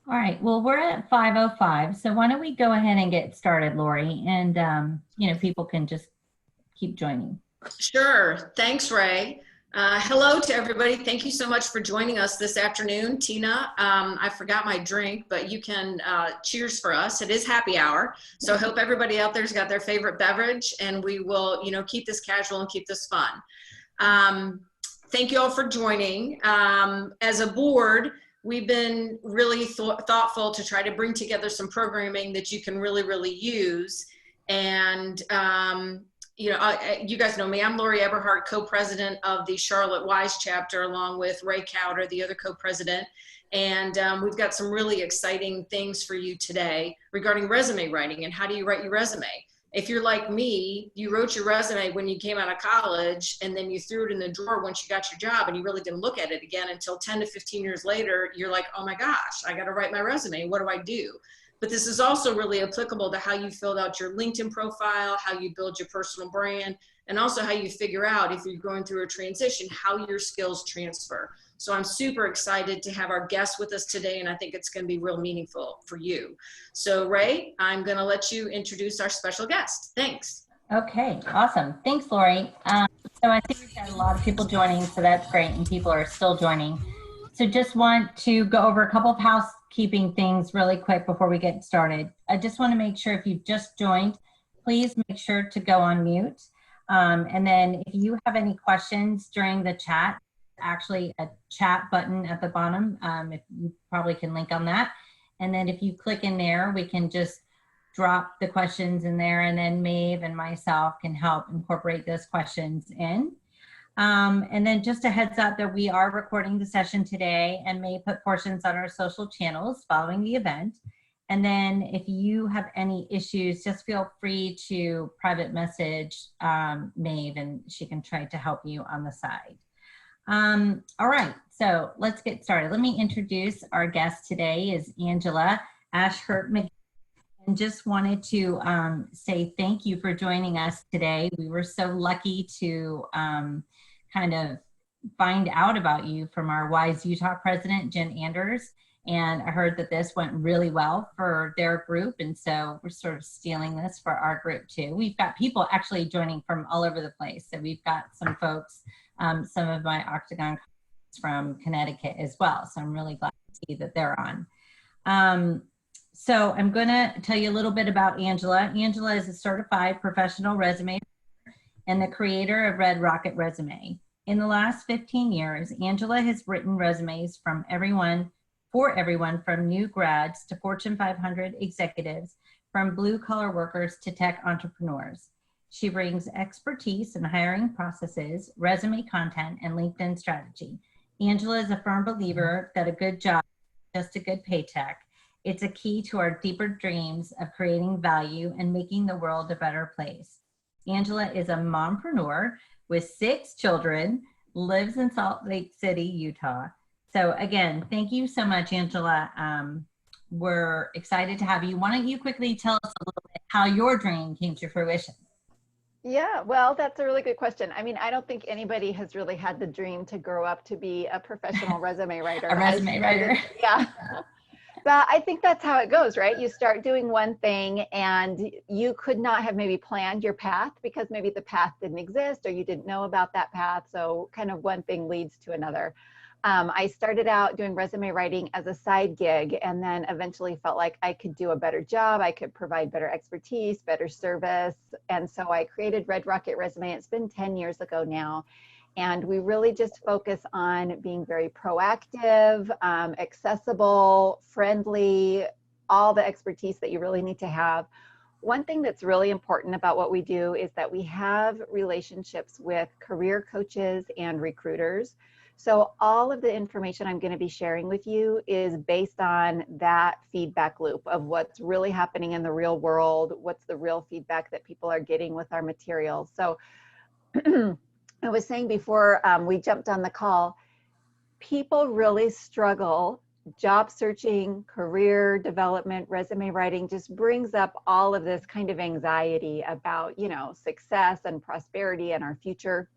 All right. Well, we're at 5:05, so why don't we go ahead and get started, Lori, and people can just keep joining. Sure. Thanks, Ray. Hello to everybody. Thank you so much for joining us this afternoon. Tina, I forgot my drink, but you can cheers for us. It is happy hour. So I hope everybody out there's got their favorite beverage, and we will, keep this casual and keep this fun. Thank you all for joining. As a board, we've been really thoughtful to try to bring together some programming that you can really use. And you guys know me. I'm Lori Eberhardt, co-president of the Charlotte WISE chapter, along with Ray Cowder, the other co-president. And we've got some really exciting things for you today regarding resume writing and how do you write your resume. If you're like me, you wrote your resume when you came out of college and then you threw it in the drawer once you got your job and you really didn't look at it again until 10 to 15 years later. You're like, oh my gosh, I got to write my resume. What do I do? But this is also really applicable to how you filled out your LinkedIn profile, how you build your personal brand, and also how you figure out if you're going through a transition, how your skills transfer. So I'm super excited to have our guest with us today, and I think it's going to be real meaningful for you. So Ray, I'm going to let you introduce our special guest. Thanks. Okay, awesome. Thanks, Lori. So I think we've got a lot of people joining, so that's great, and people are still joining. So just want to go over a couple of housekeeping things really quick before we get started. I just want to make sure if you've just joined, please make sure to go on mute. And then if you have any questions during the chat, actually a chat button at the bottom, if you probably can link on that. And then if you click in there, we can just drop the questions in there, and then Maeve and myself can help incorporate those questions in. And then just a heads up that we are recording the session today and may put portions on our social channels following the event. And then if you have any issues, just feel free to private message Maeve and she can try to help you on the side. All right, so let's get started. Let me introduce our guest today is Angela Ashurst-McGee. And just wanted to say thank you for joining us today. We were so lucky to kind of find out about you from our WISE Utah president, Jen Anders. And I heard that this went really well for their group. And so we're sort of stealing this for our group too. We've got people actually joining from all over the place. So we've got some folks, some of my Octagon from Connecticut as well. So I'm really glad to see that they're on. So I'm going to tell you a little bit about Angela. Angela is a certified professional resume and the creator of RedRocketResume. In the last 15 years, Angela has written resumes for everyone from new grads to Fortune 500 executives, from blue-collar workers to tech entrepreneurs. She brings expertise in hiring processes, resume content, and LinkedIn strategy. Angela is a firm believer that a good job is just a good paycheck. It's a key to our deeper dreams of creating value and making the world a better place. Angela is a mompreneur with 6 children, lives in Salt Lake City, Utah. So again, thank you so much, Angela. We're excited to have you. Why don't you quickly tell us a little bit how your dream came to fruition? Yeah, well, that's a really good question. I mean, I don't think anybody has really had the dream to grow up to be a professional resume writer. A resume writer. Yeah. But I think that's how it goes, right? You start doing one thing and you could not have maybe planned your path because maybe the path didn't exist or you didn't know about that path. So kind of one thing leads to another. I started out doing resume writing as a side gig and then eventually felt like I could do a better job. I could provide better expertise, better service. And so I created Red Rocket Resume. It's been 10 years ago now. And we really just focus on being very proactive, accessible, friendly, all the expertise that you really need to have. One thing that's really important about what we do is that we have relationships with career coaches and recruiters. So all of the information I'm going to be sharing with you is based on that feedback loop of what's really happening in the real world, what's the real feedback that people are getting with our materials. So I was saying before we jumped on the call, people really struggle. Job searching, career development, resume writing just brings up all of this kind of anxiety about, success and prosperity and our future.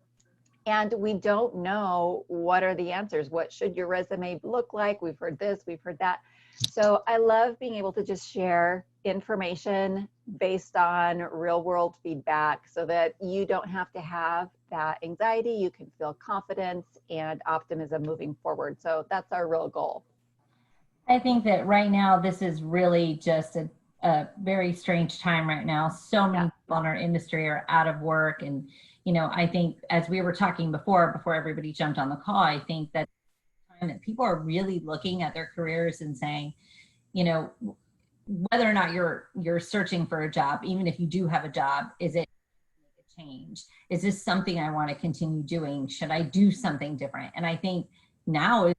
And we don't know what are the answers. What should your resume look like? We've heard this, we've heard that. So I love being able to just share information based on real world feedback so that you don't have to have that anxiety. You can feel confidence and optimism moving forward. So that's our real goal. I think that right now, this is really just a very strange time right now. So many people in our industry are out of work. And, you know, I think as we were talking before everybody jumped on the call, I think that time that people are really looking at their careers and saying, you know, whether or not you're searching for a job, even if you do have a job, is it a change? Is this something I want to continue doing? Should I do something different? And I think now is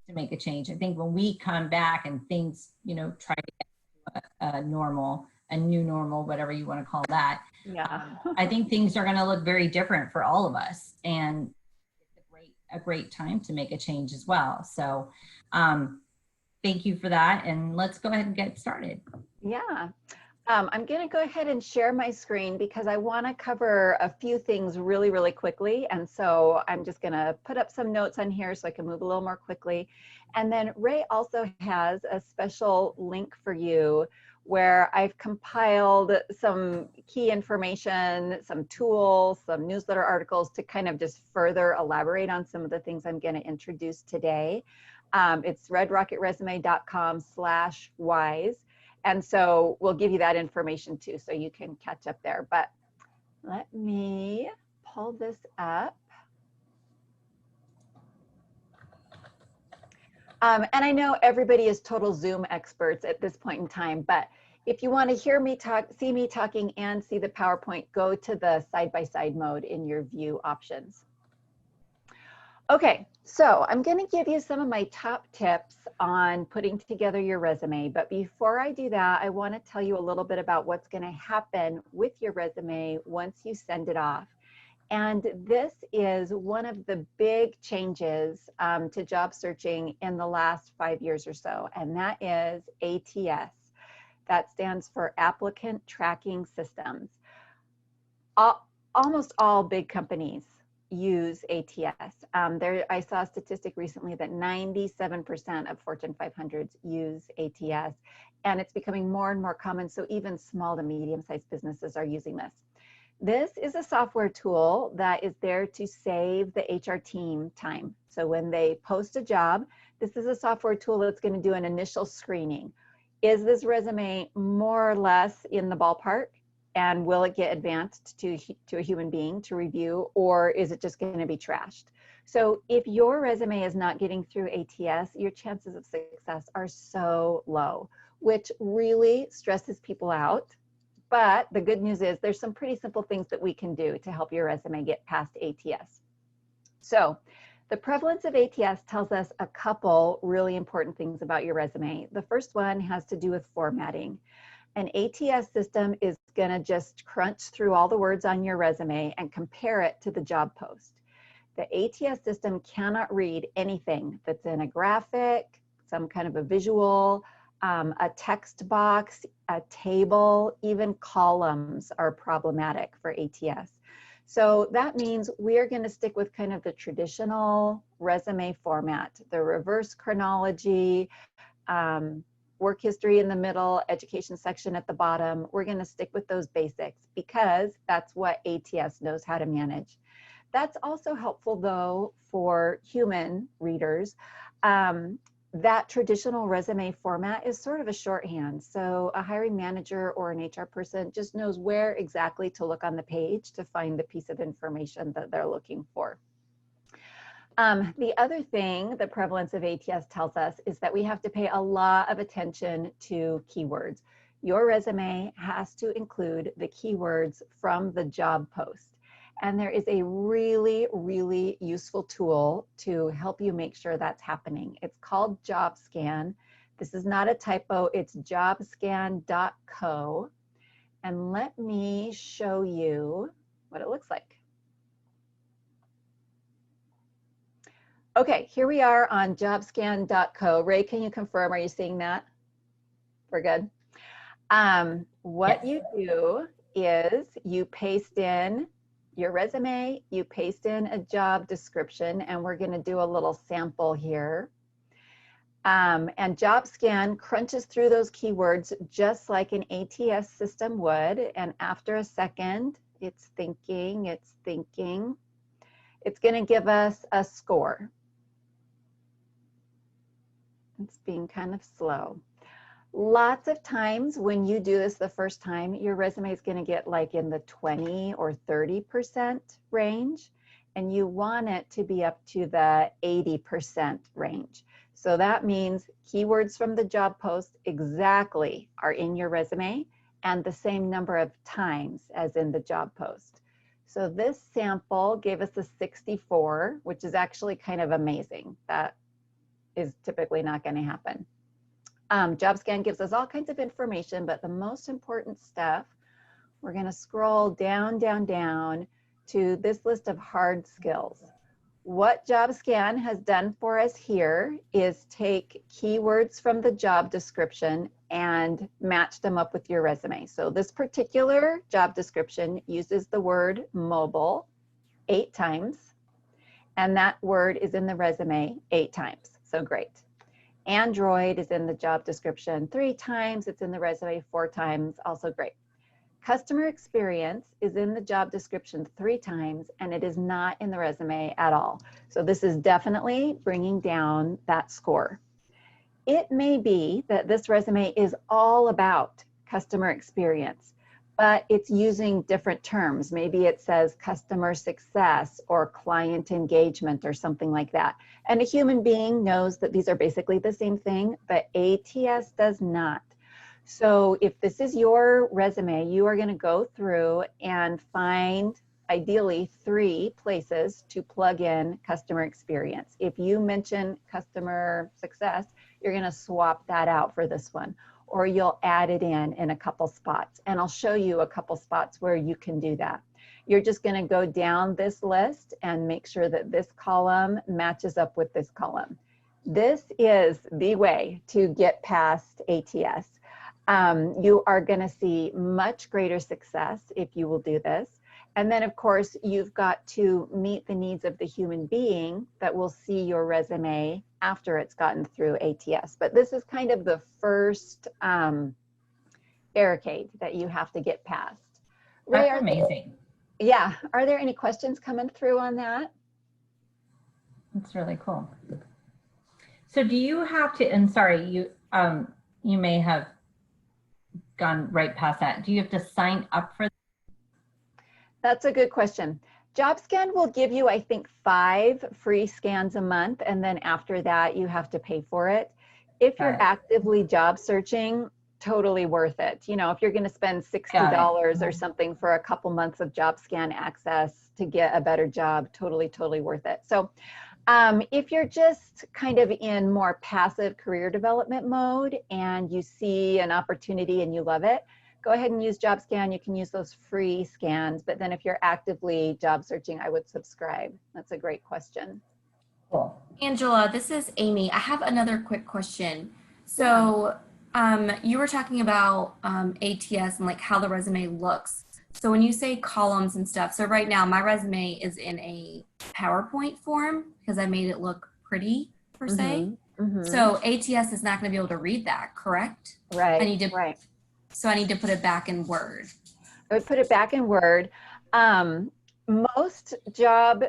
to make a change. I think when we come back and things, you know, try to get a normal, a new normal, whatever you want to call that. Yeah. I think things are going to look very different for all of us, and it's a great time to make a change as well. So thank you for that. And let's go ahead and get started. Yeah. I'm going to go ahead and share my screen because I want to cover a few things really, really quickly. And so I'm just going to put up some notes on here so I can move a little more quickly. And then Ray also has a special link for you where I've compiled some key information, some tools, some newsletter articles to kind of just further elaborate on some of the things I'm going to introduce today. It's redrocketresume.com/wise. And so we'll give you that information too, so you can catch up there. But let me pull this up. And I know everybody is total Zoom experts at this point in time, but if you want to hear me talk, see me talking and see the PowerPoint, go to the side-by-side mode in your view options. Okay, so I'm going to give you some of my top tips on putting together your resume. But before I do that, I want to tell you a little bit about what's going to happen with your resume once you send it off. And this is one of the big changes to job searching in the last 5 years or so, and that is ATS. That stands for Applicant Tracking Systems. Almost all big companies use ATS. I saw a statistic recently that 97% of Fortune 500s use ATS, and it's becoming more and more common, so even small to medium-sized businesses are using this. This is a software tool that is there to save the HR team time. So when they post a job, this is a software tool that's going to do an initial screening. Is this resume more or less in the ballpark? And will it get advanced to a human being to review, or is it just going to be trashed? So if your resume is not getting through ATS, your chances of success are so low, which really stresses people out. But the good news is there's some pretty simple things that we can do to help your resume get past ATS. So the prevalence of ATS tells us a couple really important things about your resume. The first one has to do with formatting. An ATS system is going to just crunch through all the words on your resume and compare it to the job post. The ATS system cannot read anything that's in a graphic, some kind of a visual, a text box, a table, even columns are problematic for ATS. So that means we are going to stick with kind of the traditional resume format, the reverse chronology, work history in the middle, education section at the bottom. We're going to stick with those basics because that's what ATS knows how to manage. That's also helpful though for human readers. That traditional resume format is sort of a shorthand. So a hiring manager or an HR person just knows where exactly to look on the page to find the piece of information that they're looking for. The other thing the prevalence of ATS tells us is that we have to pay a lot of attention to keywords. Your resume has to include the keywords from the job post. And there is a really, really useful tool to help you make sure that's happening. It's called JobScan. This is not a typo, it's jobscan.co. And let me show you what it looks like. Okay, here we are on jobscan.co. Ray, can you confirm, are you seeing that? We're good. What you do is you paste in your resume, you paste in a job description, and we're going to do a little sample here. And JobScan crunches through those keywords just like an ATS system would. And after a second, it's thinking, it's thinking. It's going to give us a score. It's being kind of slow. Lots of times when you do this the first time, your resume is going to get like in the 20 or 30% range, and you want it to be up to the 80% range. So that means keywords from the job post exactly are in your resume and the same number of times as in the job post. So this sample gave us a 64, which is actually kind of amazing. That is typically not going to happen. JobScan gives us all kinds of information, but the most important stuff, we're going to scroll down, down, down to this list of hard skills. What JobScan has done for us here is take keywords from the job description and match them up with your resume. So this particular job description uses the word mobile 8 times, and that word is in the resume 8 times. So great. Android is in the job description 3 times, it's in the resume 4 times, also great. Customer experience is in the job description 3 times, and it is not in the resume at all. So this is definitely bringing down that score. It may be that this resume is all about customer experience, but it's using different terms. Maybe it says customer success or client engagement or something like that. And a human being knows that these are basically the same thing, but ATS does not. So if this is your resume, you are going to go through and find ideally 3 places to plug in customer experience. If you mention customer success, you're going to swap that out for this one, or you'll add it in a couple spots. And I'll show you a couple spots where you can do that. You're just going to go down this list and make sure that this column matches up with this column. This is the way to get past ATS. You are going to see much greater success if you will do this. And then, of course, you've got to meet the needs of the human being that will see your resume after it's gotten through ATS. But this is kind of the first barricade that you have to get past. Ray, That's amazing. Yeah. Are there any questions coming through on that? That's really cool. So do you have to, and sorry, you may have gone right past that. Do you have to sign up for that? That's a good question. JobScan will give you, I think, 5 free scans a month, and then after that, you have to pay for it. If you're actively job searching, totally worth it. You know, if you're going to spend $60 or something for a couple months of JobScan access to get a better job, totally, totally worth it. So if you're just kind of in more passive career development mode and you see an opportunity and you love it, go ahead and use JobScan. You can use those free scans. But then if you're actively job searching, I would subscribe. That's a great question. Cool. Angela, this is Amy. I have another quick question. So you were talking about ATS and like how the resume looks. So when you say columns and stuff, so right now my resume is in a PowerPoint form because I made it look pretty per se. So ATS is not going to be able to read that, correct? Right. Right. So I need to put it back in Word. I would put it back in Word. Most job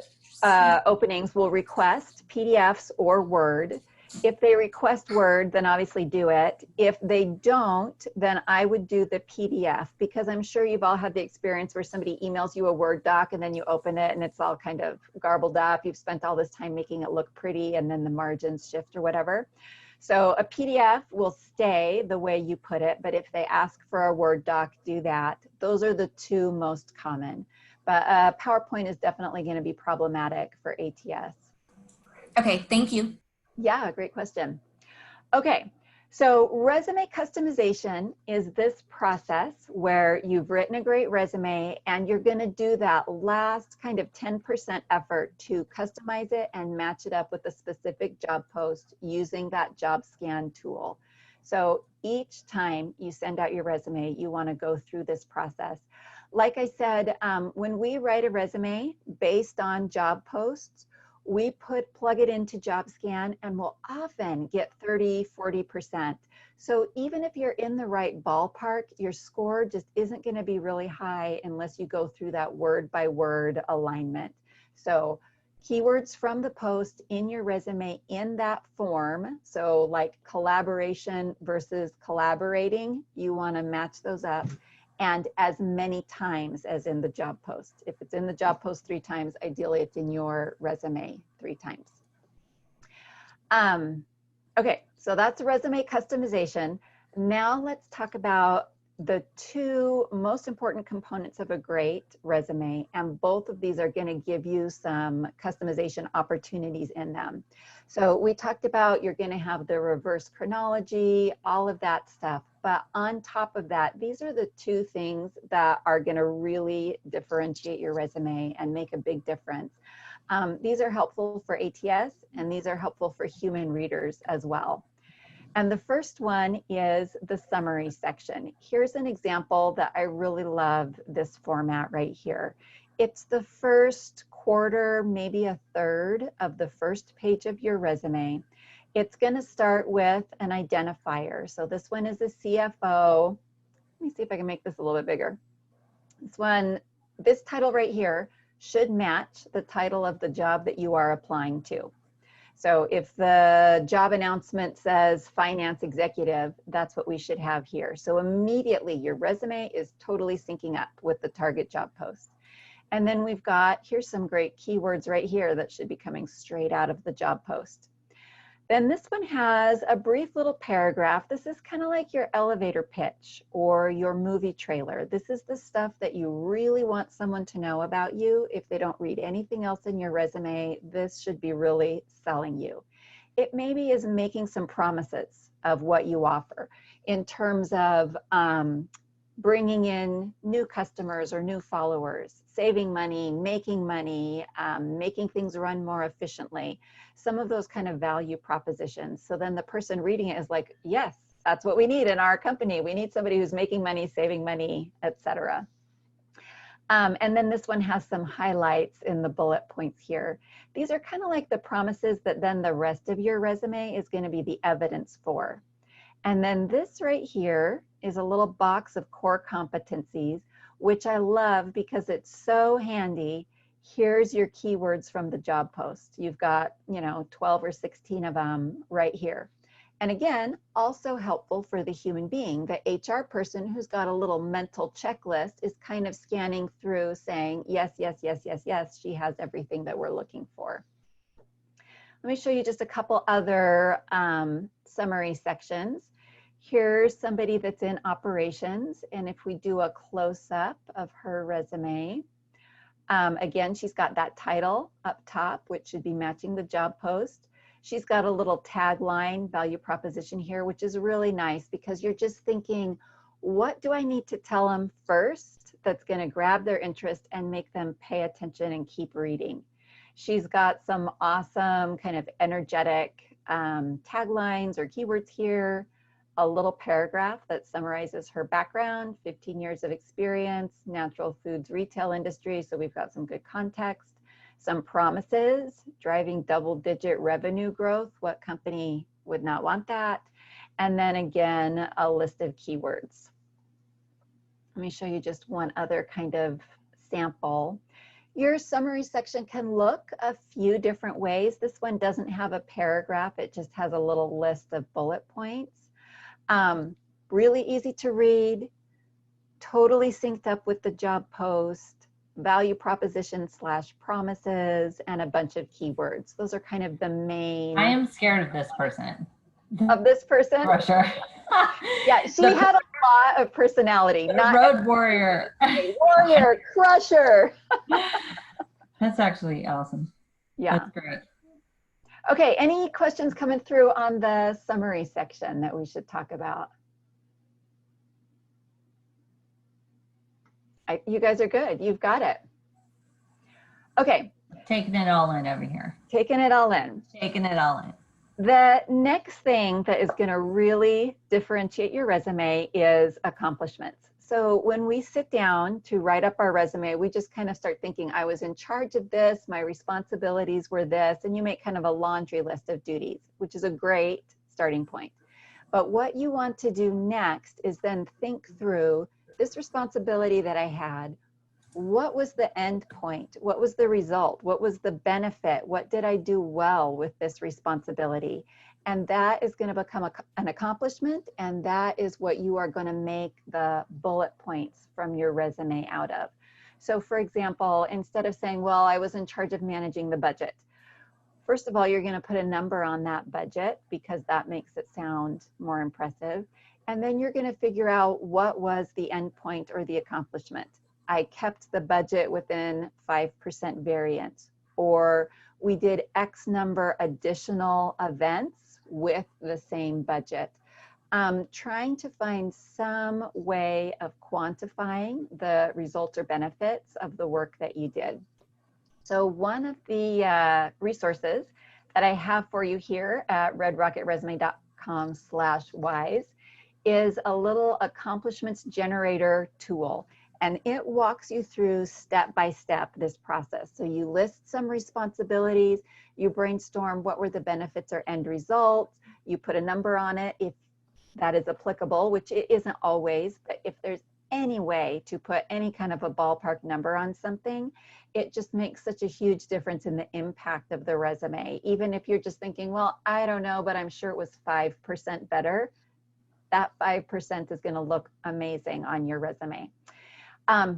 openings will request PDFs or Word. If they request Word, then obviously do it. If they don't, then I would do the PDF, because I'm sure you've all had the experience where somebody emails you a Word doc and then you open it and it's all kind of garbled up. You've spent all this time making it look pretty and then the margins shift or whatever. So a PDF will stay the way you put it, but if they ask for a Word doc, do that. Those are the 2 most common. But PowerPoint is definitely going to be problematic for ATS. Okay, thank you. Yeah, great question. Okay, so resume customization is this process where you've written a great resume and you're going to do that last kind of 10% effort to customize it and match it up with a specific job post using that JobScan tool. So each time you send out your resume, you want to go through this process. like I said, when we write a resume based on job posts, we plug it into JobScan and we'll often get 30–40%. So even if you're in the right ballpark, your score just isn't going to be really high unless you go through that word by word alignment. So keywords from the post in your resume in that form, so like collaboration versus collaborating, you want to match those up, and as many times as in the job post. If it's in the job post 3 times, ideally it's in your resume 3 times. Okay, so that's resume customization. Now let's talk about the 2 most important components of a great resume, and both of these are going to give you some customization opportunities in them. So we talked about you're going to have the reverse chronology, all of that stuff, but on top of that, these are the 2 things that are going to really differentiate your resume and make a big difference. These are helpful for ATS, and these are helpful for human readers as well. And the first one is the summary section. Here's an example that I really love this format right here. It's the first quarter, maybe a third of the first page of your resume. It's going to start with an identifier. So this one is a CFO. Let me see if I can make this a little bit bigger. This title right here should match the title of the job that you are applying to. So if the job announcement says finance executive, that's what we should have here. So immediately your resume is totally syncing up with the target job post. And then we've got, here's some great keywords right here that should be coming straight out of the job post. Then this one has a brief little paragraph. This is kind of like your elevator pitch or your movie trailer. This is the stuff that you really want someone to know about you. If they don't read anything else in your resume, this should be really selling you. It maybe is making some promises of what you offer in terms of bringing in new customers or new followers, saving money, making things run more efficiently, some of those kind of value propositions. So then the person reading it is like, yes, that's what we need in our company. We need somebody who's making money, saving money, etc. And then this one has some highlights in the bullet points here. These are kind of like the promises that then the rest of your resume is going to be the evidence for. And then this right here is a little box of core competencies, which I love because it's so handy. Here's your keywords from the job post. You've got, 12 or 16 of them right here. And again, also helpful for the human being. The HR person who's got a little mental checklist is kind of scanning through saying, yes, yes, yes, yes, yes, she has everything that we're looking for. Let me show you just a couple other summary sections. Here's somebody that's in operations, and if we do a close-up of her resume, again, she's got that title up top, which should be matching the job post. She's got a little tagline value proposition here, which is really nice because you're just thinking, what do I need to tell them first that's going to grab their interest and make them pay attention and keep reading? She's got some awesome kind of energetic taglines or keywords here, a little paragraph that summarizes her background, 15 years of experience, natural foods retail industry, so we've got some good context, some promises, driving double-digit revenue growth, what company would not want that, and then again, a list of keywords. Let me show you just one other kind of sample. Your summary section can look a few different ways. This one doesn't have a paragraph, it just has a little list of bullet points. Really easy to read, totally synced up with the job post, value proposition / promises, and a bunch of keywords. Those are kind of the main. I am scared of this person. Of this person? For sure. Yeah, she had a lot of personality. Not road warrior. Warrior, crusher. That's actually awesome. Yeah. That's great. Okay, any questions coming through on the summary section that we should talk about? You guys are good. You've got it. Okay. Taking it all in over here. Taking it all in. Taking it all in. The next thing that is going to really differentiate your resume is accomplishments. So when we sit down to write up our resume, we just kind of start thinking, I was in charge of this, my responsibilities were this, and you make kind of a laundry list of duties, which is a great starting point. But what you want to do next is then think through this responsibility that I had. What was the end point? What was the result? What was the benefit? What did I do well with this responsibility? And that is going to become an accomplishment, and that is what you are going to make the bullet points from your resume out of. So for example, instead of saying, well, I was in charge of managing the budget, first of all, you're going to put a number on that budget because that makes it sound more impressive. And then you're going to figure out what was the end point or the accomplishment. I kept the budget within 5% variance, or we did X number additional events with the same budget. Trying to find some way of quantifying the results or benefits of the work that you did. So one of the resources that I have for you here at redrocketresume.com/wise is a little accomplishments generator tool. And it walks you through step by step this process. So you list some responsibilities, you brainstorm what were the benefits or end results, you put a number on it if that is applicable, which it isn't always, but if there's any way to put any kind of a ballpark number on something, it just makes such a huge difference in the impact of the resume. Even if you're just thinking, well, I don't know, but I'm sure it was 5% better, that 5% is going to look amazing on your resume.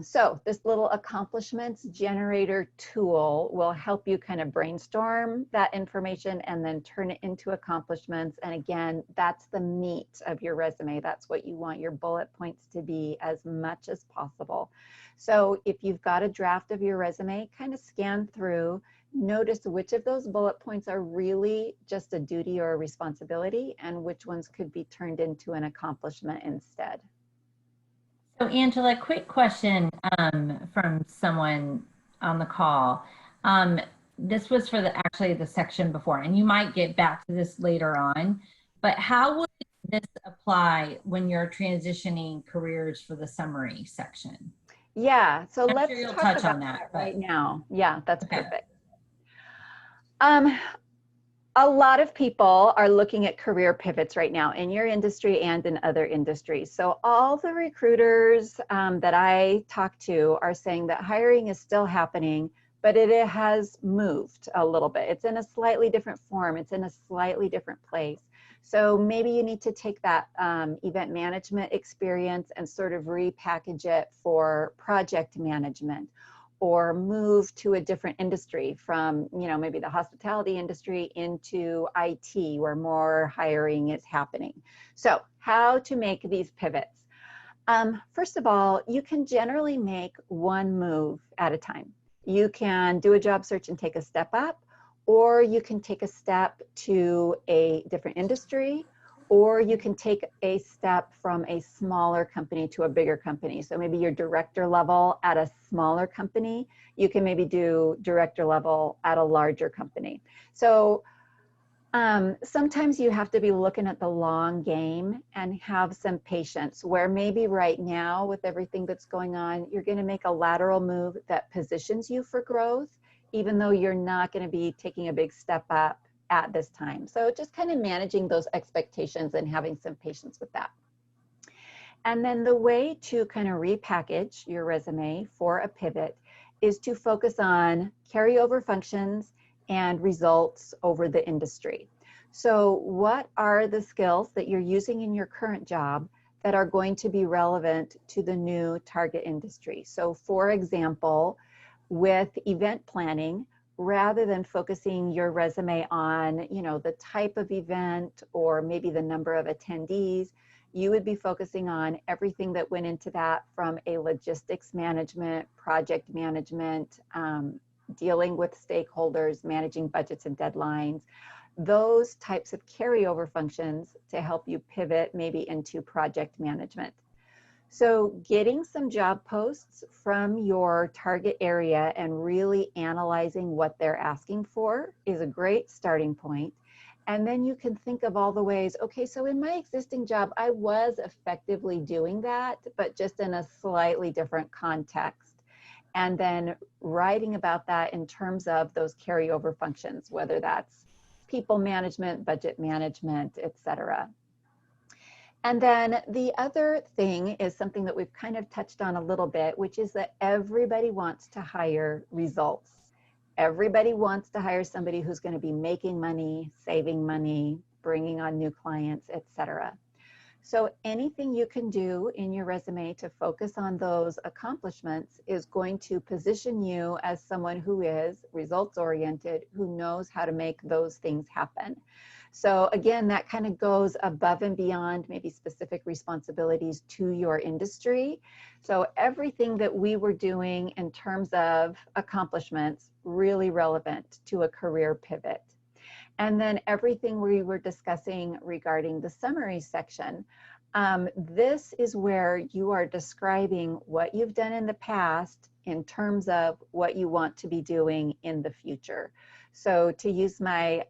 So this little accomplishments generator tool will help you kind of brainstorm that information and then turn it into accomplishments. And again, that's the meat of your resume. That's what you want your bullet points to be as much as possible. So if you've got a draft of your resume, kind of scan through, notice which of those bullet points are really just a duty or a responsibility and which ones could be turned into an accomplishment instead. So Angela, quick question from someone on the call. This was for actually the section before, and you might get back to this later on, but how would this apply when you're transitioning careers for the summary section? Yeah, so I'm let's sure you'll talk touch about on that right now. Yeah, that's okay. perfect. A lot of people are looking at career pivots right now in your industry and in other industries. So all the recruiters that I talk to are saying that hiring is still happening, but it has moved a little bit. It's in a slightly different form. It's in a slightly different place. So maybe you need to take that event management experience and sort of repackage it for project management, or move to a different industry from, you know, maybe the hospitality industry into IT where more hiring is happening. So how to make these pivots? First of all, you can generally make one move at a time. You can do a job search and take a step up, or you can take a step to a different industry, or you can take a step from a smaller company to a bigger company. So maybe you're director level at a smaller company, you can maybe do director level at a larger company. So sometimes you have to be looking at the long game and have some patience, where maybe right now with everything that's going on, you're going to make a lateral move that positions you for growth, even though you're not going to be taking a big step up at this time. So just kind of managing those expectations and having some patience with that. And then the way to kind of repackage your resume for a pivot is to focus on carryover functions and results over the industry. So what are the skills that you're using in your current job that are going to be relevant to the new target industry? So for example, with event planning, rather than focusing your resume on, you know, the type of event or maybe the number of attendees, you would be focusing on everything that went into that, from a logistics management, project management, dealing with stakeholders, managing budgets and deadlines, those types of carryover functions to help you pivot maybe into project management. So getting some job posts from your target area and really analyzing what they're asking for is a great starting point. And then you can think of all the ways, okay, so in my existing job, I was effectively doing that, but just in a slightly different context. And then writing about that in terms of those carryover functions, whether that's people management, budget management, etc. And then the other thing is something that we've kind of touched on a little bit, which is that everybody wants to hire results. Everybody wants to hire somebody who's going to be making money, saving money, bringing on new clients, etc. So anything you can do in your resume to focus on those accomplishments is going to position you as someone who is results oriented, who knows how to make those things happen. So again, that kind of goes above and beyond maybe specific responsibilities to your industry. So everything that we were doing in terms of accomplishments, really relevant to a career pivot. And then everything we were discussing regarding the summary section, this is where you are describing what you've done in the past in terms of what you want to be doing in the future. So to use my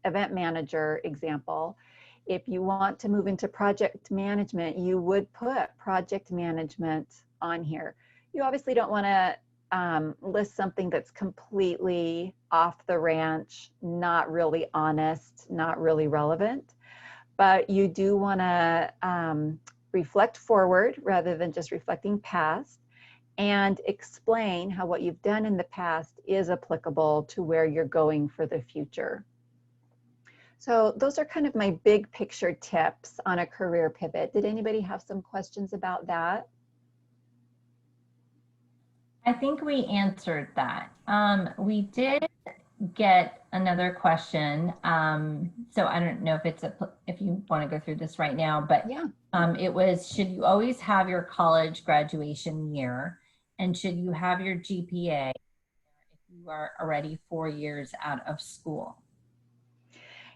event manager example, if you want to move into project management, you would put project management on here. You obviously don't want to list something that's completely off the ranch, not really honest, not really relevant, but you do want to reflect forward rather than just reflecting past, and explain how what you've done in the past is applicable to where you're going for the future. So those are kind of my big picture tips on a career pivot. Did anybody have some questions about that? I think we answered that. We did get another question. So I don't know if it's if you want to go through this right now, but Yeah. It was, should you always have your college graduation year? And should you have your GPA if you are already 4 years out of school?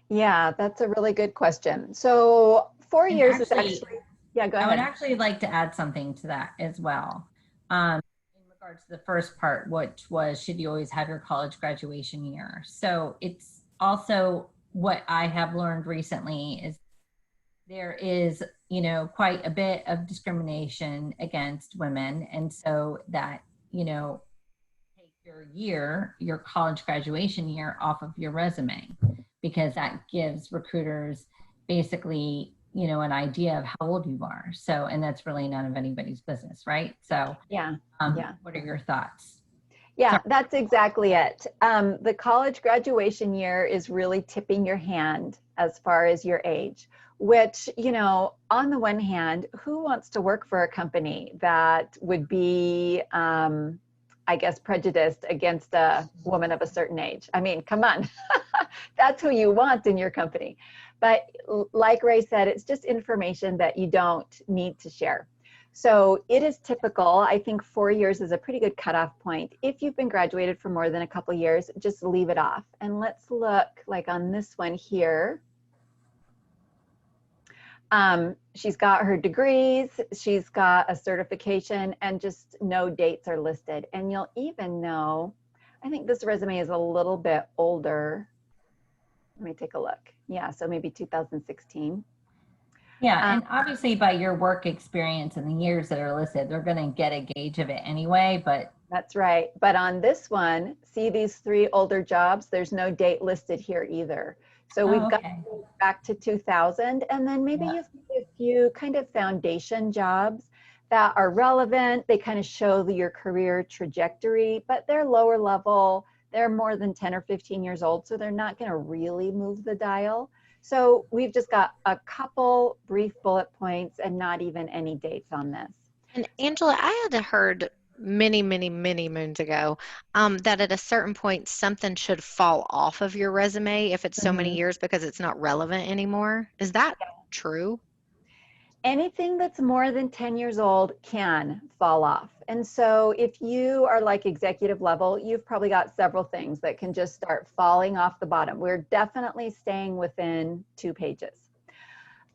Yeah, that's a really good question. So 4 And years is actually, yeah, go I ahead. would actually like to add something to that as well. In regards to the first part, which was, should you always have your college graduation year? So it's also what I have learned recently is there is, you know, quite a bit of discrimination against women. And so that, you know, take your year, your college graduation year off of your resume, because that gives recruiters basically, you know, an idea of how old you are. So, and that's really none of anybody's business, right? So, Yeah. What are your thoughts? Yeah, that's exactly it. The college graduation year is really tipping your hand as far as your age, which, you know, on the one hand, who wants to work for a company that would be, I guess, prejudiced against a woman of a certain age? I mean, come on, that's who you want in your company. But like Ray said, it's just information that you don't need to share. So it is typical. I think 4 years is a pretty good cutoff point. If you've been graduated for more than a couple years, just leave it off. And let's look like on this one here. She's got her degrees, she's got a certification, and just no dates are listed. And you'll even know, I think this resume is a little bit older. Let me take a look. Yeah, so maybe 2016. Yeah, and obviously by your work experience and the years that are listed, they're going to get a gauge of it anyway, but. That's right. But on this one, see these 3 older jobs, there's no date listed here either. So we've got back to 2000, and then maybe you've got a few kind of foundation jobs that are relevant. They kind of show your career trajectory, but they're lower level. They're more than 10 or 15 years old, so they're not going to really move the dial. So we've just got a couple brief bullet points and not even any dates on this. And Angela, I had heard many moons ago that at a certain point something should fall off of your resume if it's so many years because it's not relevant anymore. Is that true? Anything that's more than 10 years old can fall off. And so if you are like executive level, you've probably got several things that can just start falling off the bottom. We're definitely staying within 2 pages.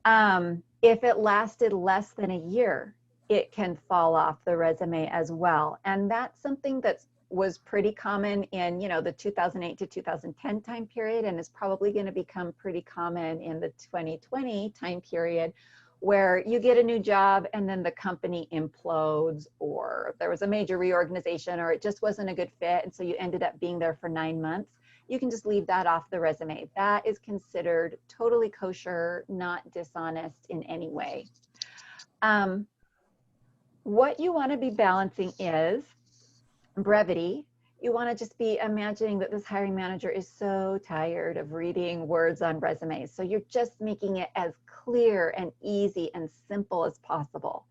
If it lasted less than a year, it can fall off the resume as well. And that's something that's was pretty common in, you know, the 2008 to 2010 time period, and is probably going to become pretty common in the 2020 time period, where you get a new job and then the company implodes, or there was a major reorganization, or it just wasn't a good fit, and so you ended up being there for 9 months. You can just leave that off the resume. That is considered totally kosher, not dishonest in any way. What you want to be balancing is brevity. You want to just be imagining that this hiring manager is so tired of reading words on resumes. So you're just making it as clear and easy and simple as possible.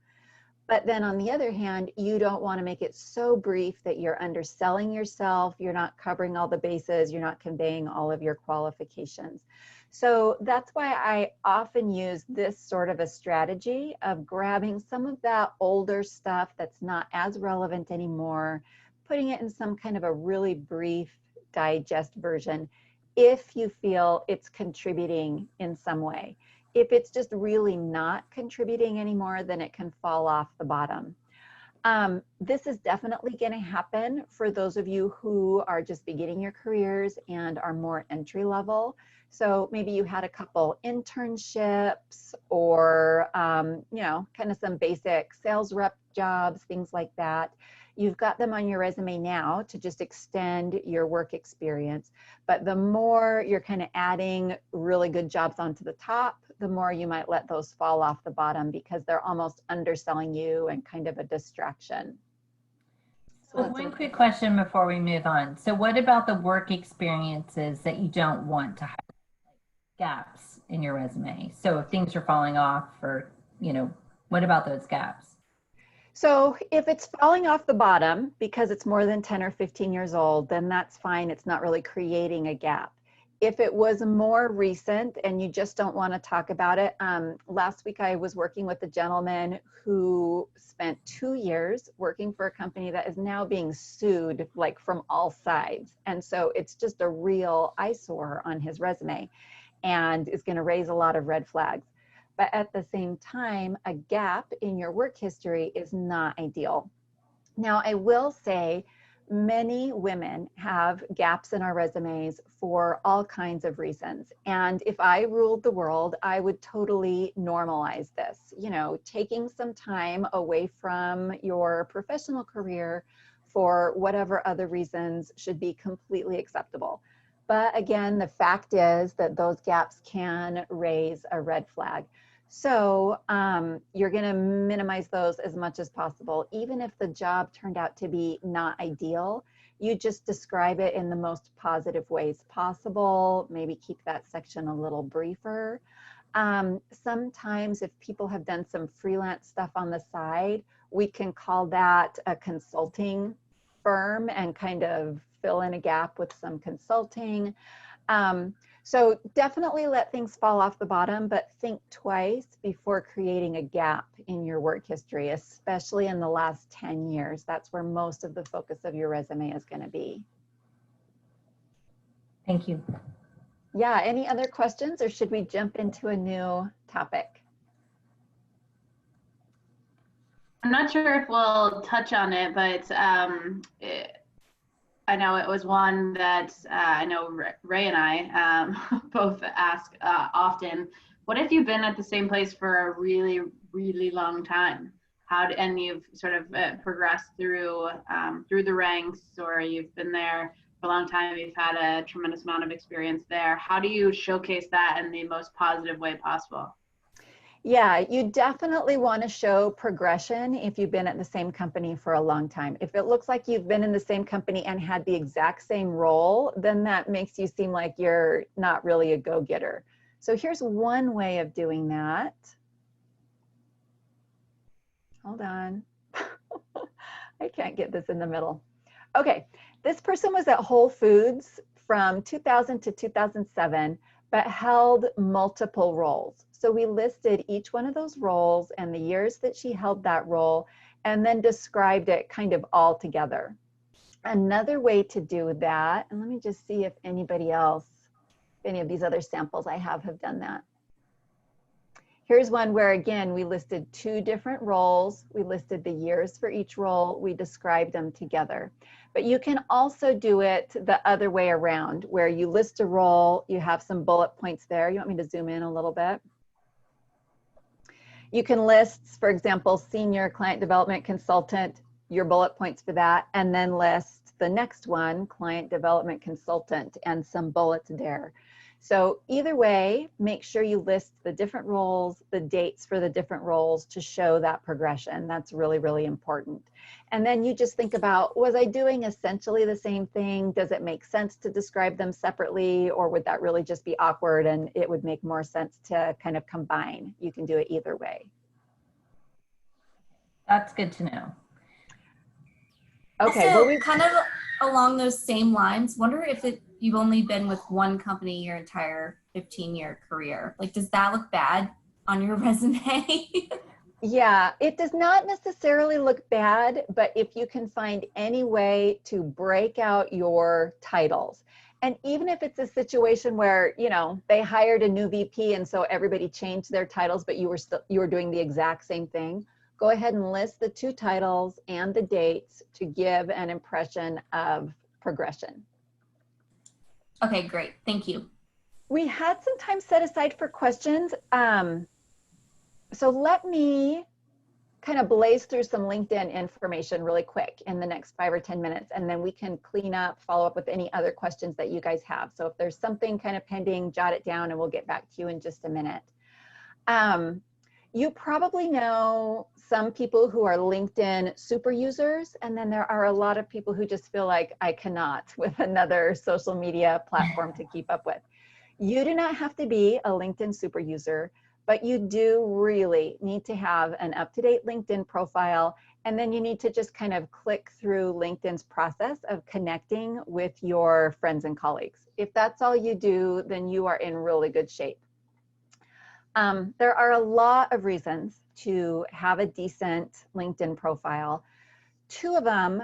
But then on the other hand, you don't want to make it so brief that you're underselling yourself, you're not covering all the bases, you're not conveying all of your qualifications. So that's why I often use this sort of a strategy of grabbing some of that older stuff that's not as relevant anymore, putting it in some kind of a really brief digest version if you feel it's contributing in some way. If it's just really not contributing anymore, then it can fall off the bottom. This is definitely going to happen for those of you who are just beginning your careers and are more entry level. So maybe you had a couple internships or, you know, kind of some basic sales rep jobs, things like that. You've got them on your resume now to just extend your work experience. But the more you're kind of adding really good jobs onto the top, the more you might let those fall off the bottom because they're almost underselling you and kind of a distraction. So one quick question before we move on. So what about the work experiences that you don't want to highlight, like gaps in your resume? So if things are falling off, or, you know, what about those gaps? So if it's falling off the bottom because it's more than 10 or 15 years old, then that's fine. It's not really creating a gap. If it was more recent and you just don't want to talk about it, last week I was working with a gentleman who spent 2 years working for a company that is now being sued like from all sides. And so it's just a real eyesore on his resume and is going to raise a lot of red flags. But at the same time, a gap in your work history is not ideal. Now, I will say many women have gaps in our resumes for all kinds of reasons. And if I ruled the world, I would totally normalize this. You know, taking some time away from your professional career for whatever other reasons should be completely acceptable. But again, the fact is that those gaps can raise a red flag. So you're going to minimize those as much as possible. Even if the job turned out to be not ideal, you just describe it in the most positive ways possible. Maybe keep that section a little briefer. Sometimes if people have done some freelance stuff on the side, we can call that a consulting firm and kind of fill in a gap with some consulting. So definitely let things fall off the bottom, but think twice before creating a gap in your work history, especially in the last 10 years. That's where most of the focus of your resume is going to be. Thank you. Yeah, any other questions, or should we jump into a new topic? I'm not sure if we'll touch on it, but I know it was one that I know Ray and I both ask often. What if you've been at the same place for a really, really long time? And you've sort of progressed through the ranks, or you've been there for a long time, you've had a tremendous amount of experience there. How do you showcase that in the most positive way possible? Yeah, you definitely want to show progression if you've been at the same company for a long time. If it looks like you've been in the same company and had the exact same role, then that makes you seem like you're not really a go-getter. So here's one way of doing that. Hold on. I can't get this in the middle. Okay, this person was at Whole Foods from 2000 to 2007, but held multiple roles. So we listed each one of those roles and the years that she held that role, and then described it kind of all together. Another way to do that, and let me just see if anybody else, if any of these other samples I have done that, Here's one where, again, we listed 2 different roles. We listed the years for each role. We described them together. But you can also do it the other way around, where you list a role, you have some bullet points there. You want me to zoom in a little bit? You can list, for example, senior client development consultant, your bullet points for that, and then list the next one, client development consultant, and some bullets there. So either way, make sure you list the different roles, the dates for the different roles to show that progression. That's really, really important. And then you just think about, was I doing essentially the same thing? Does it make sense to describe them separately, or would that really just be awkward and it would make more sense to kind of combine? You can do it either way. That's good to know. Okay, so well, kind of along those same lines, wonder if you've only been with one company your entire 15-year career. Like, does that look bad on your resume? yeah, it does not necessarily look bad, but if you can find any way to break out your titles, and even if it's a situation where, you know, they hired a new VP and so everybody changed their titles, but you were doing the exact same thing, go ahead and list the 2 titles and the dates to give an impression of progression. Okay, great. Thank you. We had some time set aside for questions. So let me kind of blaze through some LinkedIn information really quick in the next 5 or 10 minutes, and then we can clean up, follow up with any other questions that you guys have. So if there's something kind of pending, jot it down and we'll get back to you in just a minute. You probably know some people who are LinkedIn super users, and then there are a lot of people who just feel like I cannot with another social media platform to keep up with. You do not have to be a LinkedIn super user, but you do really need to have an up-to-date LinkedIn profile, and then you need to just kind of click through LinkedIn's process of connecting with your friends and colleagues. If that's all you do, then you are in really good shape. There are a lot of reasons to have a decent LinkedIn profile. 2 of them,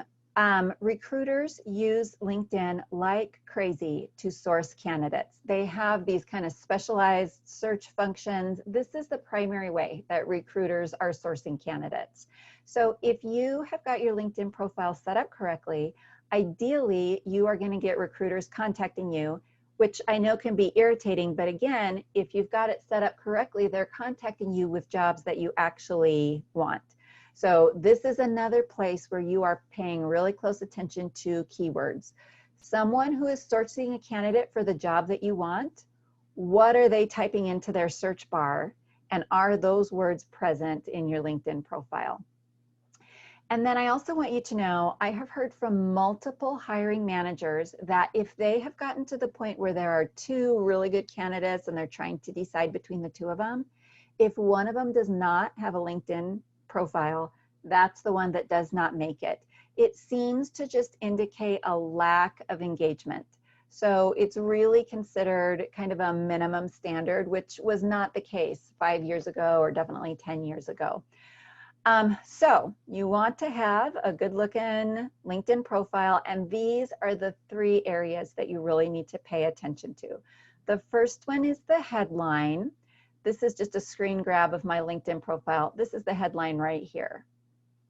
recruiters use LinkedIn like crazy to source candidates. They have these kind of specialized search functions. This is the primary way that recruiters are sourcing candidates. So if you have got your LinkedIn profile set up correctly, ideally you are going to get recruiters contacting you, which I know can be irritating, but again, if you've got it set up correctly, they're contacting you with jobs that you actually want. So this is another place where you are paying really close attention to keywords. Someone who is sourcing a candidate for the job that you want, what are they typing into their search bar? And are those words present in your LinkedIn profile? And then I also want you to know, I have heard from multiple hiring managers that if they have gotten to the point where there are 2 really good candidates and they're trying to decide between the 2 of them, if one of them does not have a LinkedIn profile, that's the one that does not make it. It seems to just indicate a lack of engagement. So it's really considered kind of a minimum standard, which was not the case 5 years ago or definitely 10 years ago. So you want to have a good looking LinkedIn profile, and these are the 3 areas that you really need to pay attention to. The first one is the headline. This is just a screen grab of my LinkedIn profile. This is the headline right here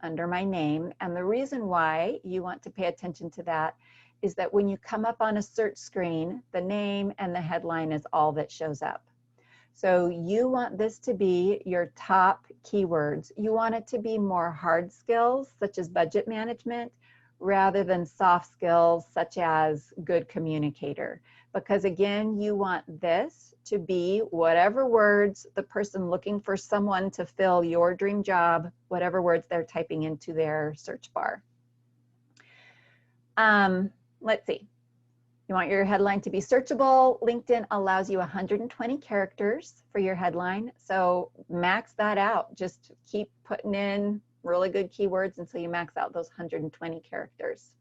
under my name. And the reason why you want to pay attention to that is that when you come up on a search screen, the name and the headline is all that shows up. So you want this to be your top keywords. You want it to be more hard skills, such as budget management, rather than soft skills, such as good communicator. Because again, you want this to be whatever words the person looking for someone to fill your dream job, whatever words they're typing into their search bar. Let's see. You want your headline to be searchable. LinkedIn allows you 120 characters for your headline. So max that out. Just keep putting in really good keywords until you max out those 120 characters.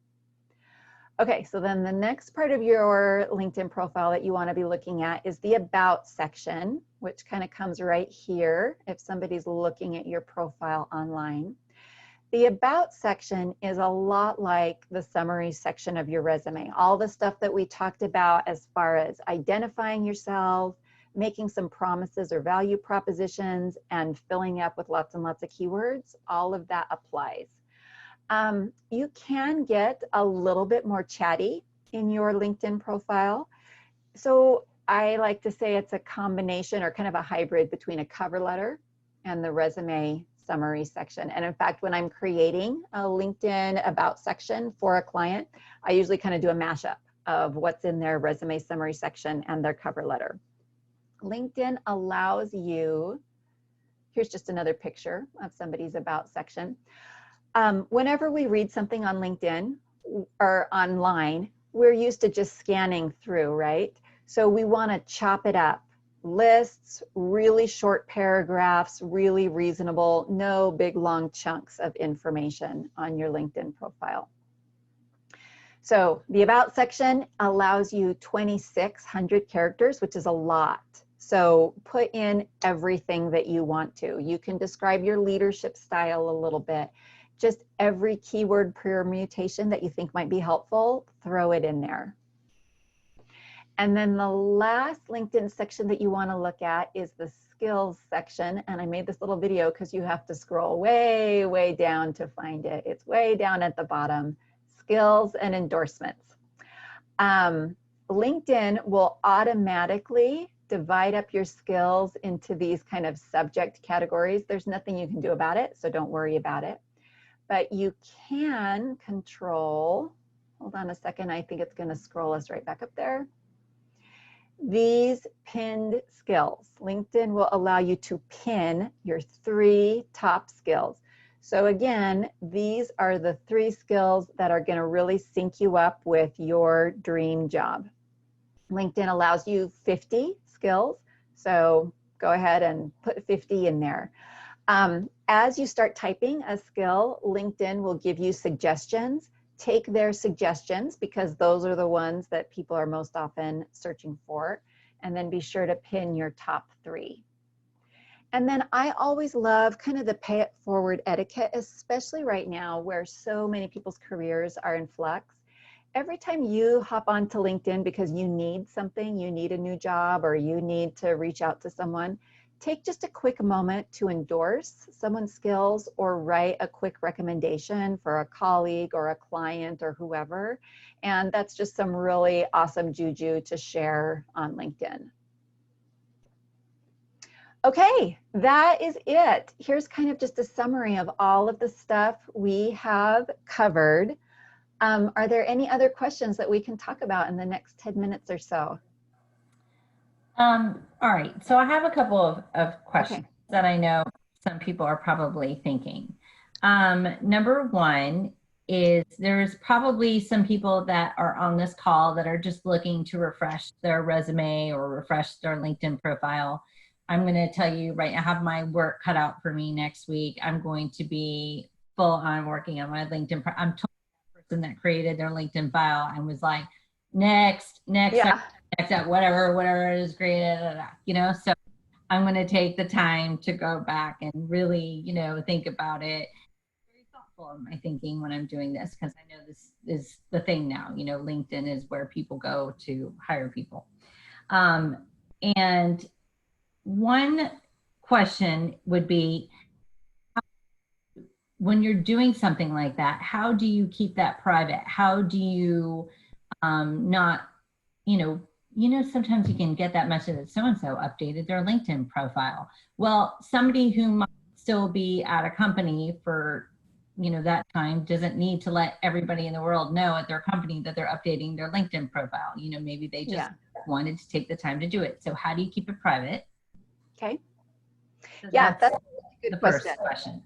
Okay, so then the next part of your LinkedIn profile that you want to be looking at is the About section, which kind of comes right here if somebody's looking at your profile online. The About section is a lot like the summary section of your resume. All the stuff that we talked about as far as identifying yourself, making some promises or value propositions, and filling up with lots and lots of keywords, all of that applies. You can get a little bit more chatty in your LinkedIn profile. So I like to say it's a combination or kind of a hybrid between a cover letter and the resume summary section. And in fact, when I'm creating a LinkedIn about section for a client, I usually kind of do a mashup of what's in their resume summary section and their cover letter. LinkedIn allows you, here's just another picture of somebody's about section. Whenever we read something on LinkedIn or online, we're used to just scanning through, right? So we want to chop it up. Lists, really short paragraphs, really reasonable, no big long chunks of information on your LinkedIn profile. So the About section allows you 2,600 characters, which is a lot. So put in everything that you want to. You can describe your leadership style a little bit. Just every keyword permutation that you think might be helpful, throw it in there. And then the last LinkedIn section that you want to look at is the skills section. And I made this little video because you have to scroll way, way down to find it. It's way down at the bottom, skills and endorsements. LinkedIn will automatically divide up your skills into these kind of subject categories. There's nothing you can do about it, so don't worry about it. But you can control, hold on a second, I think it's going to scroll us right back up there. These pinned skills. LinkedIn will allow you to pin your 3 top skills. So again, these are the 3 skills that are going to really sync you up with your dream job. LinkedIn allows you 50 skills, so go ahead and put 50 in there. As you start typing a skill, LinkedIn will give you suggestions. Take their suggestions because those are the ones that people are most often searching for, and then be sure to pin your top 3. And then I always love kind of the pay it forward etiquette, especially right now where so many people's careers are in flux. Every time you hop onto LinkedIn because you need something, you need a new job or you need to reach out to someone, take just a quick moment to endorse someone's skills or write a quick recommendation for a colleague or a client or whoever. And that's just some really awesome juju to share on LinkedIn. Okay, that is it. Here's kind of just a summary of all of the stuff we have covered. Are there any other questions that we can talk about in the next 10 minutes or so? All right, so I have a couple of questions that I know some people are probably thinking. Number one is there's probably some people that are on this call that are just looking to refresh their resume or refresh their LinkedIn profile. I'm going to tell you right now, I have my work cut out for me next week. I'm going to be full on working on my LinkedIn. I'm totally the person that created their LinkedIn file and was like, next, Yeah. next, whatever is created, you know, so I'm going to take the time to go back and really, you know, think about it. Very thoughtful in my thinking when I'm doing this, because I know this is the thing now, you know, LinkedIn is where people go to hire people. And one question would be, when you're doing something like that, how do you keep that private? How do you not, you know, sometimes you can get that message that so-and-so updated their LinkedIn profile. Well, somebody who might still be at a company for, you know, that time doesn't need to let everybody in the world know at their company that they're updating their LinkedIn profile. You know, maybe they just wanted to take the time to do it. So how do you keep it private? Okay. So Yeah, that's a good first question.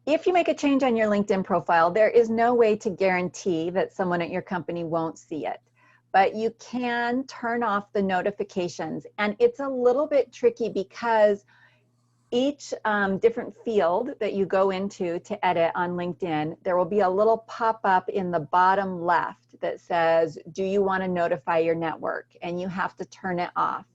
If you make a change on your LinkedIn profile, there is no way to guarantee that someone at your company won't see it, but you can turn off the notifications. And it's a little bit tricky because each different field that you go into to edit on LinkedIn, there will be a little pop-up in the bottom left that says, do you want to notify your network? And you have to turn it off.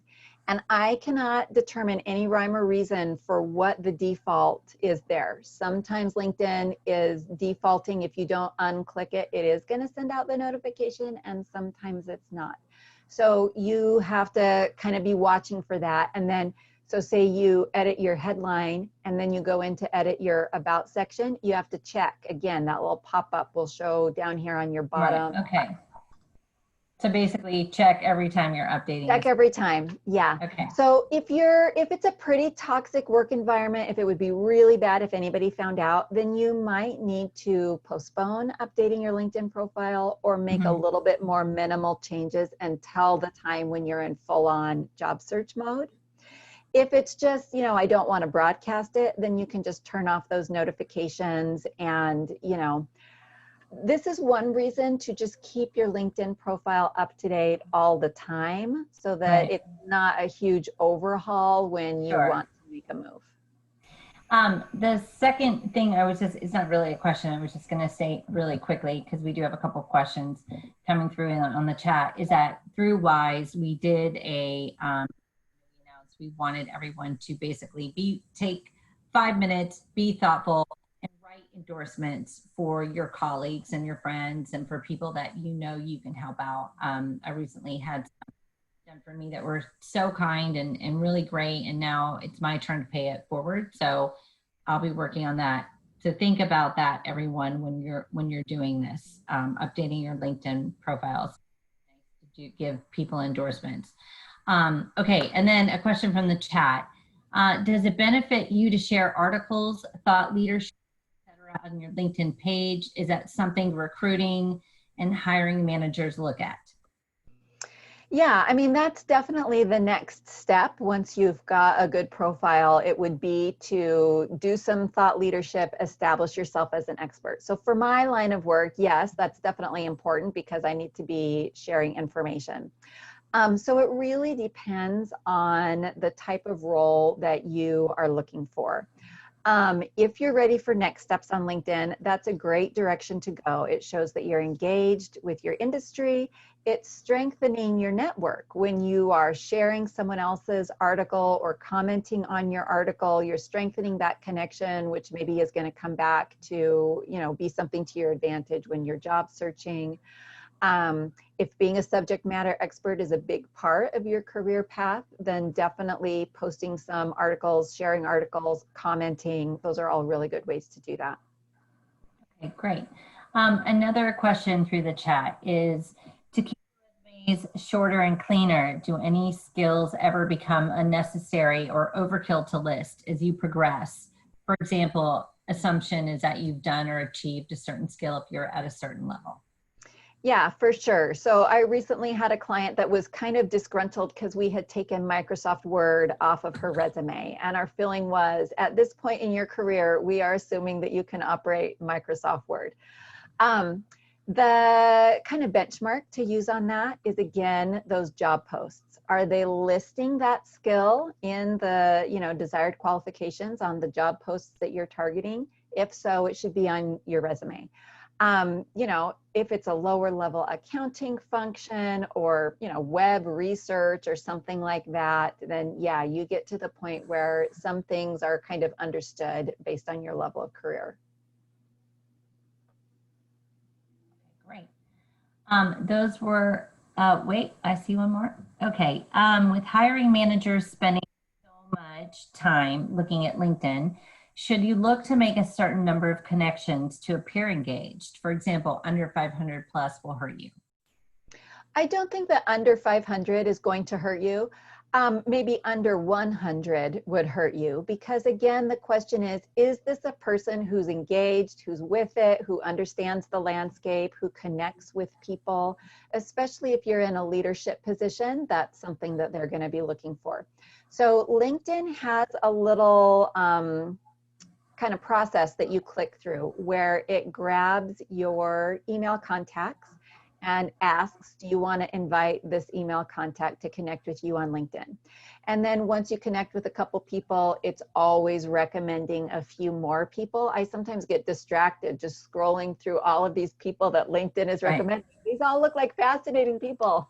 And I cannot determine any rhyme or reason for what the default is there. Sometimes LinkedIn is defaulting. If you don't unclick it, it is going to send out the notification, and sometimes it's not. So you have to kind of be watching for that. And then, so say you edit your headline and then you go in to edit your about section, you have to check. Again, that little pop-up will show down here on your bottom. Right. Okay. So basically check every time you're updating. Check every time. Yeah. Okay. So if it's a pretty toxic work environment, if it would be really bad if anybody found out, then you might need to postpone updating your LinkedIn profile or make a little bit more minimal changes until the time when you're in full on job search mode. If it's just, you know, I don't want to broadcast it, then you can just turn off those notifications. And, you know, this is one reason to just keep your LinkedIn profile up to date all the time so that it's not a huge overhaul when you want to make a move. The second thing it's not really a question, I was just going to say really quickly, because we do have a couple of questions coming through on the chat, is that through WISE, we did we wanted everyone to basically take 5 minutes, be thoughtful, and write endorsements for your colleagues and your friends and for people that you know you can help out. I recently had some done for me that were so kind and really great, and now it's my turn to pay it forward. So I'll be working on that. So think about that, everyone, when you're doing this, updating your LinkedIn profiles to give people endorsements. Okay, and then a question from the chat. Does it benefit you to share articles, thought leadership, etc. on your LinkedIn page? Is that something recruiting and hiring managers look at? Yeah, I mean, that's definitely the next step. Once you've got a good profile, it would be to do some thought leadership, establish yourself as an expert. So for my line of work, yes, that's definitely important because I need to be sharing information. So it really depends on the type of role that you are looking for. If you're ready for next steps on LinkedIn, that's a great direction to go. It shows that you're engaged with your industry. It's strengthening your network. When you are sharing someone else's article or commenting on your article, you're strengthening that connection, which maybe is going to come back to, you know, be something to your advantage when you're job searching. If being a subject matter expert is a big part of your career path, then definitely posting some articles, sharing articles, commenting, those are all really good ways to do that. Okay, great. Another question through the chat is, to keep resumes shorter and cleaner, do any skills ever become unnecessary or overkill to list as you progress? For example, assumption is that you've done or achieved a certain skill if you're at a certain level. Yeah, for sure. So I recently had a client that was kind of disgruntled because we had taken Microsoft Word off of her resume. And our feeling was, at this point in your career, we are assuming that you can operate Microsoft Word. The kind of benchmark to use on that is, again, those job posts. Are they listing that skill in the, you know, desired qualifications on the job posts that you're targeting? If so, it should be on your resume. You know, if it's a lower level accounting function or, you know, web research or something like that, then yeah, you get to the point where some things are kind of understood based on your level of career. Great. Those were, wait, I see one more. Okay. With hiring managers spending so much time looking at LinkedIn, should you look to make a certain number of connections to appear engaged? For example, under 500 plus will hurt you. I don't think that under 500 is going to hurt you. Maybe under 100 would hurt you, because again, the question is this a person who's engaged, who's with it, who understands the landscape, who connects with people? Especially if you're in a leadership position, that's something that they're going to be looking for. So LinkedIn has a little kind of process that you click through where it grabs your email contacts and asks, do you want to invite this email contact to connect with you on LinkedIn? And then once you connect with a couple people, it's always recommending a few more people. I sometimes get distracted just scrolling through all of these people that LinkedIn is recommending. These all look like fascinating people.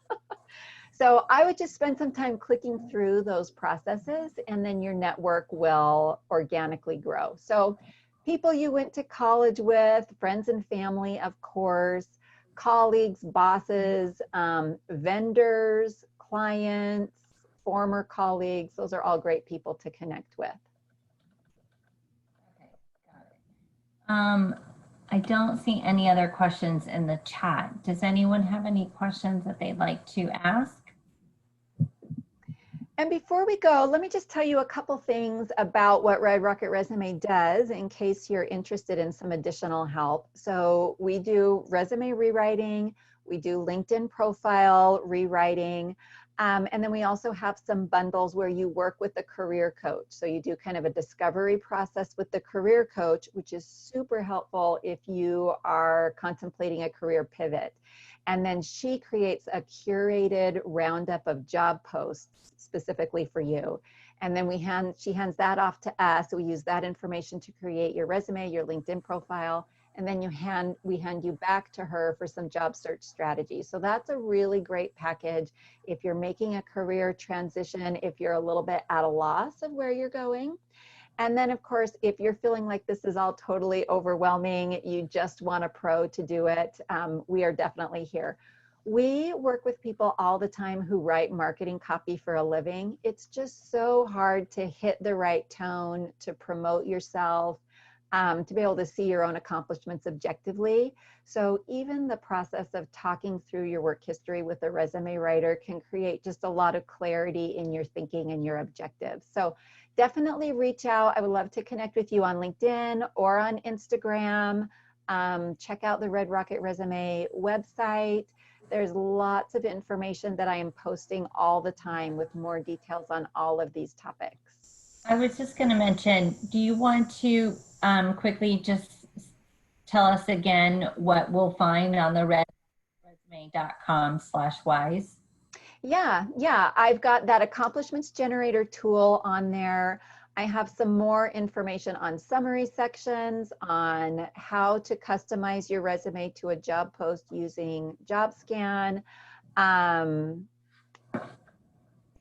So I would just spend some time clicking through those processes, and then your network will organically grow. So people you went to college with, friends and family, of course, colleagues, bosses, vendors, clients, former colleagues. Those are all great people to connect with. Okay, got it. I don't see any other questions in the chat. Does anyone have any questions that they'd like to ask? And before we go, let me just tell you a couple things about what Red Rocket Resume does in case you're interested in some additional help. So we do resume rewriting, we do LinkedIn profile rewriting, and then we also have some bundles where you work with a career coach. So you do kind of a discovery process with the career coach, which is super helpful if you are contemplating a career pivot. And then she creates a curated roundup of job posts specifically for you. And then she hands that off to us. So we use that information to create your resume, your LinkedIn profile, and then we hand you back to her for some job search strategies. So that's a really great package if you're making a career transition, if you're a little bit at a loss of where you're going. And then of course, if you're feeling like this is all totally overwhelming, you just want a pro to do it, we are definitely here. We work with people all the time who write marketing copy for a living. It's just so hard to hit the right tone, to promote yourself, to be able to see your own accomplishments objectively. So even the process of talking through your work history with a resume writer can create just a lot of clarity in your thinking and your objectives. So definitely reach out. I would love to connect with you on LinkedIn or on Instagram. Check out the Red Rocket Resume website. There's lots of information that I am posting all the time with more details on all of these topics. I was just going to mention, do you want to quickly just tell us again what we'll find on the redresume.com/wise? Yeah, I've got that accomplishments generator tool on there. I have some more information on summary sections, on how to customize your resume to a job post using JobScan,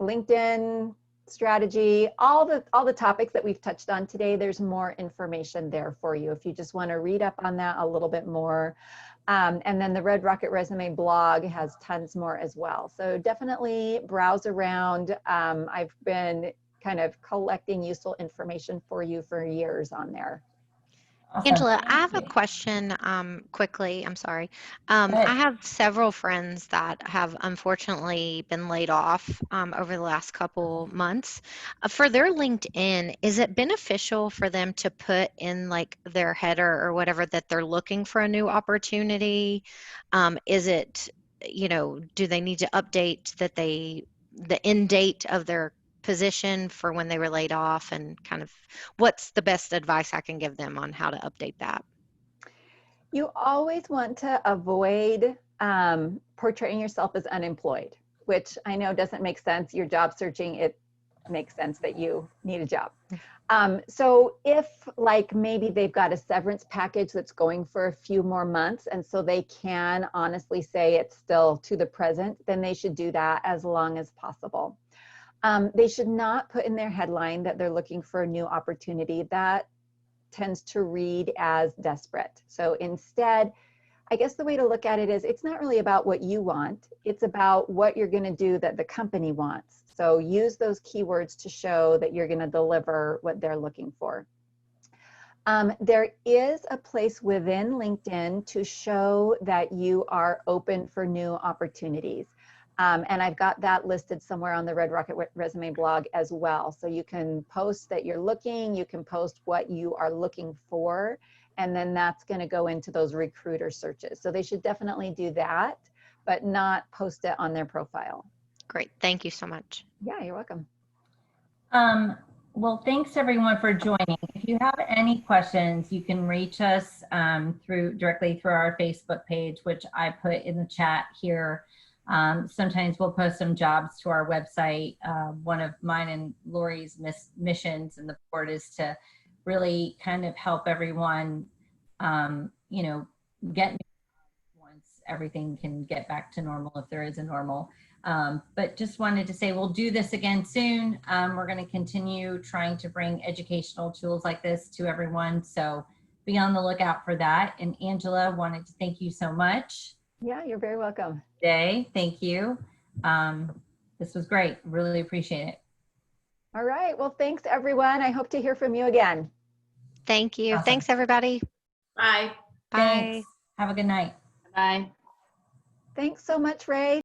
LinkedIn strategy, all the topics that we've touched on today. There's more information there for you if you just want to read up on that a little bit more. And then the Red Rocket Resume blog has tons more as well. So definitely browse around. I've been kind of collecting useful information for you for years on there. Awesome. Angela, Thank I have a you. question quickly. I'm sorry. I have several friends that have unfortunately been laid off over the last couple months. For their LinkedIn, is it beneficial for them to put in like their header or whatever that they're looking for a new opportunity? Is it, do they need to update that the end date of their position for when they were laid off, and kind of what's the best advice I can give them on how to update that? You always want to avoid portraying yourself as unemployed, which I know doesn't make sense. You're job searching, it makes sense that you need a job. So if like maybe they've got a severance package that's going for a few more months, and so they can honestly say it's still to the present, then they should do that as long as possible. They should not put in their headline that they're looking for a new opportunity. That tends to read as desperate. So instead, I guess the way to look at it is it's not really about what you want. It's about what you're going to do that the company wants. So use those keywords to show that you're going to deliver what they're looking for. There is a place within LinkedIn to show that you are open for new opportunities. And I've got that listed somewhere on the Red Rocket Resume blog as well. So you can post that you're looking, you can post what you are looking for, and then that's going to go into those recruiter searches. So they should definitely do that, but not post it on their profile. Great. Thank you so much. Yeah, you're welcome. Well, thanks everyone for joining. If you have any questions, you can reach us directly through our Facebook page, which I put in the chat here. Sometimes we'll post some jobs to our website. One of mine and Lori's missions in the board is to really kind of help everyone, get once everything can get back to normal, if there is a normal. But just wanted to say we'll do this again soon. We're going to continue trying to bring educational tools like this to everyone. So be on the lookout for that. And Angela, wanted to thank you so much. Yeah, you're very welcome. Day. Thank you. This was great. Really appreciate it. All right. Well, thanks everyone. I hope to hear from you again. Thank you. Awesome. Thanks, everybody. Bye. Bye. Thanks. Have a good night. Bye. Thanks so much, Ray.